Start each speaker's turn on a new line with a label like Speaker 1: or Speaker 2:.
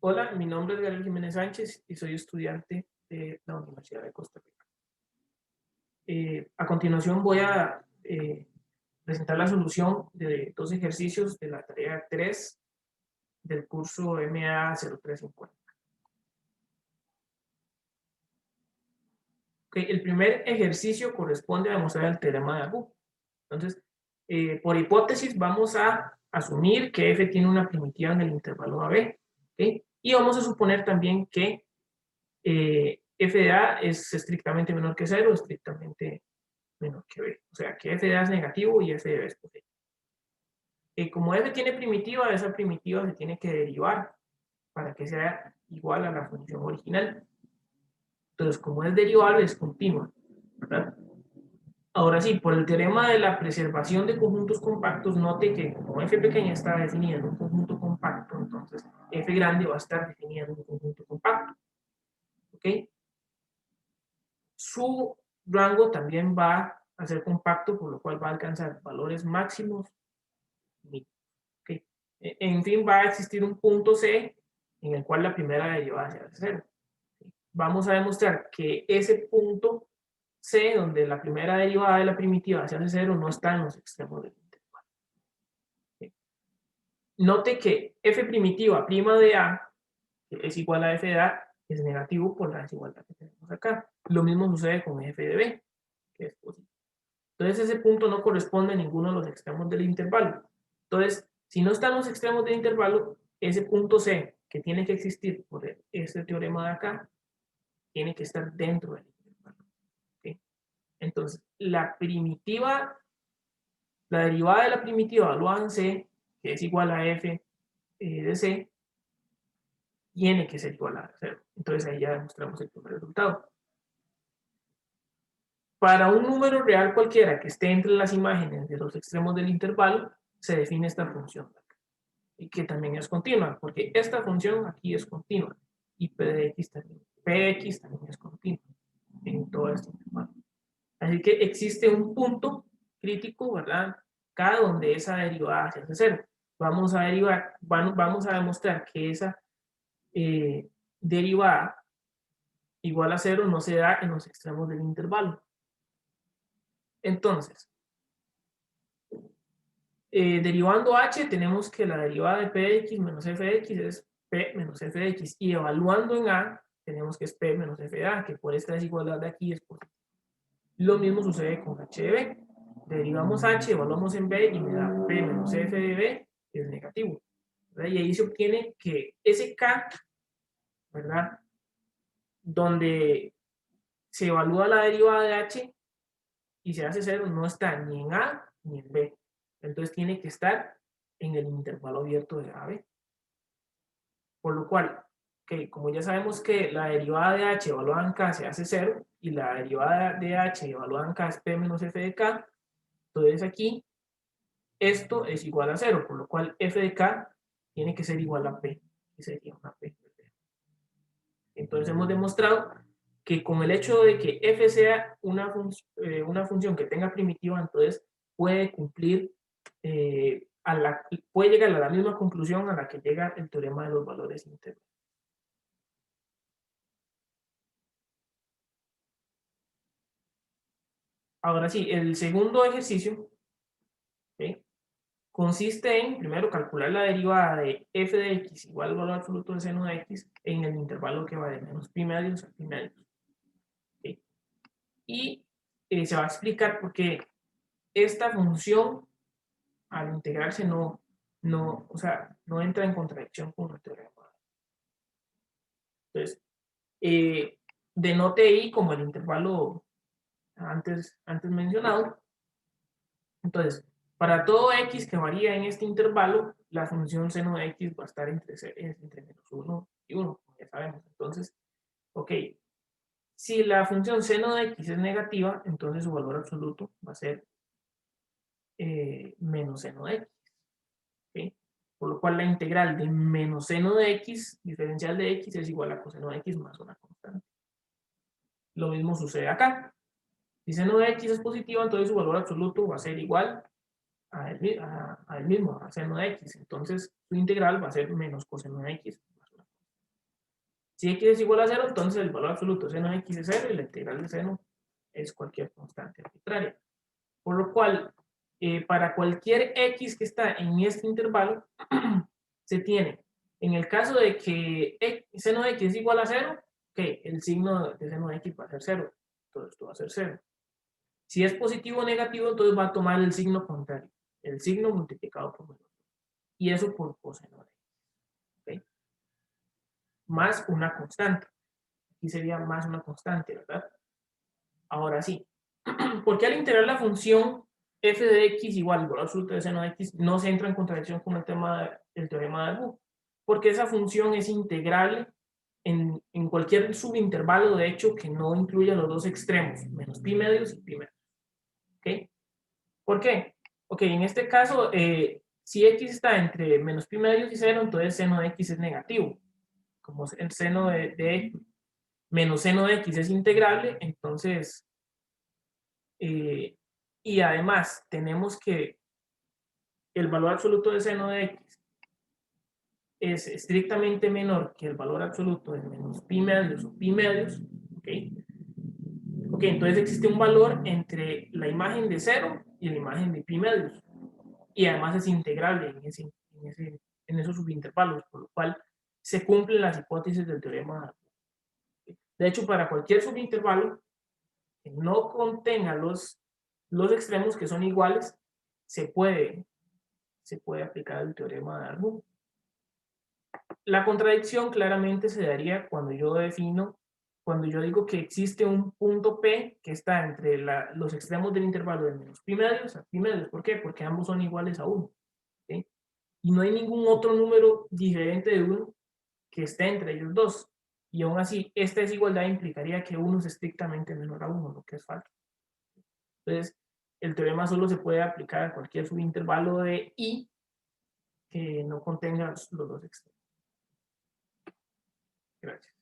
Speaker 1: Hola, mi nombre es Gabriel Jiménez Sánchez y soy estudiante de la Universidad de Costa Rica. A continuación voy a presentar la solución de dos ejercicios de la tarea 3 del curso MA 0350. Okay, el primer ejercicio corresponde a demostrar el teorema de Abu. Entonces, por hipótesis, vamos a asumir que f tiene una primitiva en el intervalo AB. ¿Okay? Y vamos a suponer también que f de A es estrictamente menor que 0, estrictamente menor que B. O sea, que f de A es negativo y f de B es positivo. Como f tiene primitiva, esa primitiva se tiene que derivar para que sea igual a la función original. Entonces, como es derivable, es continua, ¿verdad? Ahora sí, por el teorema de la preservación de conjuntos compactos, note que como f pequeña está definida en un conjunto compacto, entonces f grande va a estar definida en un conjunto compacto. ¿Ok? Su rango también va a ser compacto, por lo cual va a alcanzar valores máximos mínimos. ¿Okay? En fin, va a existir un punto C en el cual la primera derivada sea de 0. Vamos a demostrar que ese punto C, donde la primera derivada de la primitiva se hace 0, no está en los extremos del intervalo. ¿Okay? Note que f primitiva prima de A, que es igual a f de A, es negativo por la desigualdad que tenemos acá. Lo mismo sucede con f de B, que es positivo. Entonces ese punto no corresponde a ninguno de los extremos del intervalo. Entonces, si no están los extremos del intervalo, ese punto C que tiene que existir por este teorema de acá, tiene que estar dentro del intervalo. ¿Okay? Entonces, la derivada de la primitiva evaluada en C, que es igual a f de C, tiene que ser igual a 0. Entonces ahí ya demostramos el primer resultado. Para un número real cualquiera que esté entre las imágenes de los extremos del intervalo, se define esta función, y que también es continua, porque esta función aquí es continua, y p de x también, px también es continua en todo este intervalo. Así que existe un punto crítico, ¿verdad? Cada donde esa derivada se hace 0. Vamos a demostrar que esa derivada igual a 0 no se da en los extremos del intervalo. Entonces, derivando h, tenemos que la derivada de p de x menos f de x es p menos f de x. Y evaluando en a, tenemos que es p menos f de a, que por esta desigualdad de aquí es positivo. Lo mismo sucede con h de b. Derivamos h, evaluamos en b y me da p menos f de b, que es negativo. ¿Verdad? Y ahí se obtiene que ese k, ¿verdad? Donde se evalúa la derivada de h y se hace 0, no está ni en a ni en b. Entonces tiene que estar en el intervalo abierto de AB. Por lo cual, okay, como ya sabemos que la derivada de h evaluada en k se hace 0 y la derivada de h evaluada en k es p menos f de k, entonces aquí esto es igual a 0, por lo cual f de k tiene que ser igual a p, que sería una p. Entonces hemos demostrado que con el hecho de que f sea una función que tenga primitiva, entonces puede cumplir, puede llegar a la misma conclusión a la que llega el teorema de los valores íntegros. Ahora sí, el segundo ejercicio, ¿okay? Consiste en, primero, calcular la derivada de f de x igual al valor absoluto de seno de x en el intervalo que va de menos pi medios a pi medios. ¿Okay? Y se va a explicar por qué esta función, al integrarse, o sea, no entra en contradicción con el teorema. Entonces, denote i como el intervalo antes mencionado. Entonces, para todo x que varía en este intervalo, la función seno de x va a estar entre menos 1 y 1, como ya sabemos. Entonces, ok, si la función seno de x es negativa, entonces su valor absoluto va a ser menos seno de x. ¿Okay? Por lo cual la integral de menos seno de x, diferencial de x, es igual a coseno de x más una constante. Lo mismo sucede acá. Si seno de x es positivo, entonces su valor absoluto va a ser igual a el mismo, a seno de x. Entonces su integral va a ser menos coseno de x más una constante. Si x es igual a 0, entonces el valor absoluto de seno de x es 0 y la integral de seno es cualquier constante arbitraria. Por lo cual, para cualquier x que está en este intervalo, se tiene, en el caso de que seno de x es igual a 0, que el signo de seno de x va a ser 0. Entonces esto va a ser 0. Si es positivo o negativo, entonces va a tomar el signo contrario. El signo multiplicado por menos. Y eso por coseno de x. ¿Okay? Más una constante. Aquí sería más una constante, ¿verdad? Ahora sí. ¿Por qué al integrar la función f de x igual al valor absoluto de seno de x no se entra en contradicción con el teorema de Arrow? Porque esa función es integrable en cualquier subintervalo, de hecho, que no incluya los dos extremos, menos pi medios y pi medios. ¿Ok? ¿Por qué? Ok, en este caso, si x está entre menos pi medios y 0, entonces seno de x es negativo. Como el seno de menos seno de x es integrable, entonces, y además tenemos que el valor absoluto de seno de x es estrictamente menor que el valor absoluto de menos pi medios o pi medios, ¿ok? Ok, entonces existe un valor entre la imagen de 0 y la imagen de pi medios. Y además es integrable en esos subintervalos, por lo cual se cumplen las hipótesis del teorema. De hecho, para cualquier subintervalo que no contenga los extremos que son iguales, se puede aplicar el teorema de Arnold. La contradicción claramente se daría cuando yo digo que existe un punto P que está entre los extremos del intervalo de menos pi medios a pi medios. ¿Por qué? Porque ambos son iguales a 1. ¿Okay? Y no hay ningún otro número diferente de 1 que esté entre ellos dos. Y aún así, esta desigualdad implicaría que 1 es estrictamente menor a 1, lo que es falso. Entonces, el teorema solo se puede aplicar a cualquier subintervalo de I que no contenga los dos extremos. Gracias.